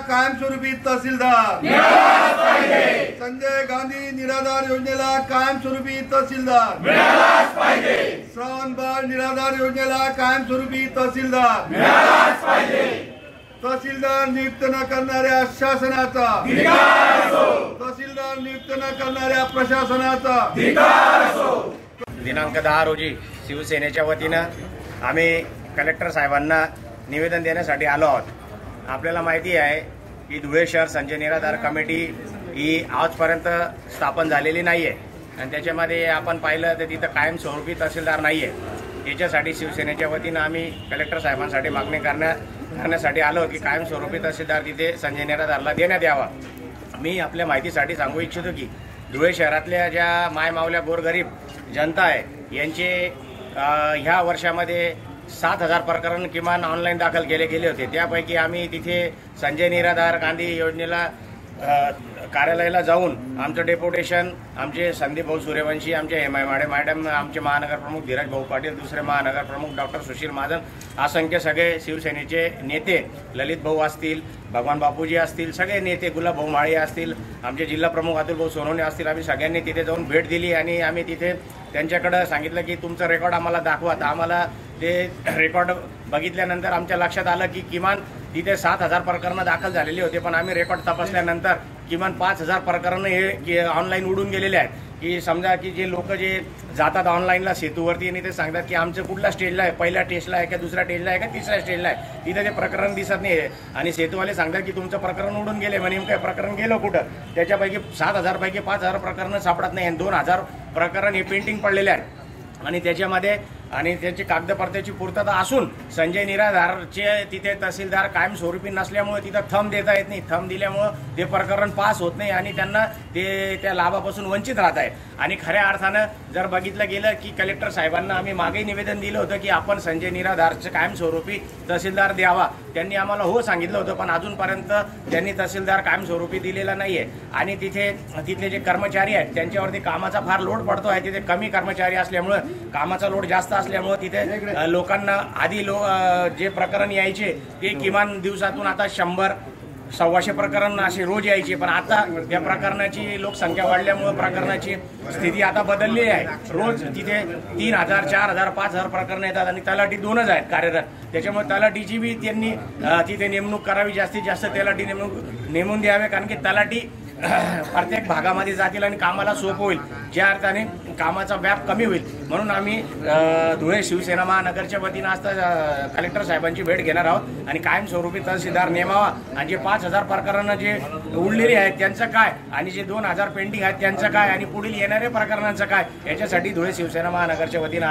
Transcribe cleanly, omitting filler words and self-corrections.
कायमस्वरूपी तहसीलदार, संजय गांधी निराधार योजनेला कायमस्वरूपी तहसीलदार, श्रावण बाळ निराधार योजनेला कायमस्वरूपी तहसीलदार, तहसीलदार नियुक्त न करणाऱ्या शासनाचा, तहसीलदार नियुक्त न करणाऱ्या प्रशासनाचा दिनांक 10 रोजी शिवसेनेच्या वतीनं आम्ही कलेक्टर साहेबांना निवेदन देण्यासाठी आलो आहोत। आपल्याला माहिती आहे की धुळे शहर संजय निराधार कमिटी ही आजपर्यंत स्थापन झालेली नाहीये आणि त्याच्यामध्ये आपण पाहिलं तर तिथं कायमस्वरूपी तहसीलदार नाहीये। याच्यासाठी शिवसेनेच्या वतीनं आम्ही कलेक्टर साहेबांसाठी मागणी करण्यासाठी आलो की कायमस्वरूपी तहसीलदार तिथे संजय निराधारला देण्यात यावा। मी आपल्या माहितीसाठी सांगू इच्छितो की धुळे शहरातल्या ज्या मायमावल्या गोरगरीब जनता आहे यांचे ह्या वर्षामध्ये 7,000 प्रकरण किमान ऑनलाईन दाखल केले गेले होते। त्यापैकी आम्ही तिथे संजय निराधार गांधी योजनेला कार्यालयाला जाऊन आमचं डेप्युटेशन आमचे संदीप भाऊ सूर्यवंशी, आमचे हेमा माडे मॅडम, आमचे महानगर प्रमुख धीरज भाऊ पाटील, दुसरे महानगर प्रमुख डॉक्टर सुशील महाजन, असंख्य सगळे शिवसेनेचे नेते, ललित भाऊ असतील, भगवान बापूजी असतील, सगळे नेते, गुलाब भाऊ माळी असतील, आमचे जिल्हा प्रमुख अतुल भाऊ सोनवणे असतील, आम्ही सगळ्यांनी तिथे जाऊन भेट दिली आणि आम्ही तिथे त्यांच्याकडे सांगितलं की तुमचं रेकॉर्ड आम्हाला दाखवा। तर आम्हाला ते रेकॉर्ड बघितल्यानंतर आमच्या लक्षात आलं की किमान तिथे 7,000 प्रकरणं दाखल झालेली होते, पण आम्ही रेकॉर्ड तपासल्यानंतर किमान 5,000 प्रकरणं हे ऑनलाईन उडून गेलेले आहेत। की समजा की जे लोक जे जातात ऑनलाईनला सेतूवरती आणि ते सांगतात की आमचं कुठल्या स्टेजला आहे, पहिल्या स्टेजला आहे का दुसऱ्या स्टेजला आहे का तिसऱ्या स्टेजला आहे, तिथे ते प्रकरण दिसत नाही आणि सेतूवाले सांगतात की तुमचं प्रकरण उडून गेले, म्हणजे काय प्रकरण गेलं कुठं। त्याच्यापैकी 7,000 पैकी 5,000 प्रकरणं सापडत नाही आणि 2,000 प्रकरण हे पेंटिंग पडलेले आहेत आणि त्याच्यामध्ये आणि त्याची कागदपत्राची पूर्तता असून संजय निराधारचे तिथे तहसीलदार कायमस्वरूपी नसल्यामुळे तिथं थंब देता येत नाही। थंब दिल्यामुळं ते प्रकरण पास होत नाही आणि त्यांना ते त्या लाभापासून वंचित राहत आहे। आणि खऱ्या अर्थानं जर बघितलं गेलं की कलेक्टर साहेबांना आम्ही मागे निवेदन दिलं होतं की आपण संजय निराधारचं कायमस्वरूपी तहसीलदार द्यावा, त्यांनी आम्हाला हो सांगितलं होतं, पण अजूनपर्यंत त्यांनी तहसीलदार कायमस्वरूपी दिलेला नाहीये। आणि तिथले जे कर्मचारी आहेत त्यांच्यावरती कामाचा फार लोड पडतो आहे। तिथे कमी कर्मचारी असल्यामुळे कामाचा लोड जास्त असल्यामुळे तिथे लोकांना आधी जे प्रकरण यायचे ते किमान दिवसातून आता 100-125 प्रकरण असे रोज यायचे, पण आता या प्रकरणाची लोकसंख्या वाढल्यामुळे प्रकरणाची स्थिती आता बदलली आहे। रोज तिथे 3,000, 4,000, 5,000 प्रकरण येतात आणि तलाठी 2च आहेत कार्यरत। त्याच्यामुळे तलाठीची बी त्यांनी तिथे नेमणूक करावी, जास्तीत जास्त तलाठी नेमून द्यावे, कारण की तलाठी प्रत्येक भागामध्ये जातील आणि कामाला सोपं होईल, ज्या अर्थाने कामाचा व्याप कमी होईल। म्हणून आम्ही धुळे शिवसेना महानगरच्या वतीनं आज कलेक्टर साहेबांची भेट घेणार आहोत आणि कायमस्वरूपी तहसीलदार नेमावा आणि जे 5,000 प्रकरणं जे उडलेली आहेत त्यांचं काय आणि जे 2,000 पेंडिंग आहेत त्यांचं काय आणि पुढील येणाऱ्या प्रकरणांचं काय, याच्यासाठी धुळे शिवसेना महानगरच्या वतीनं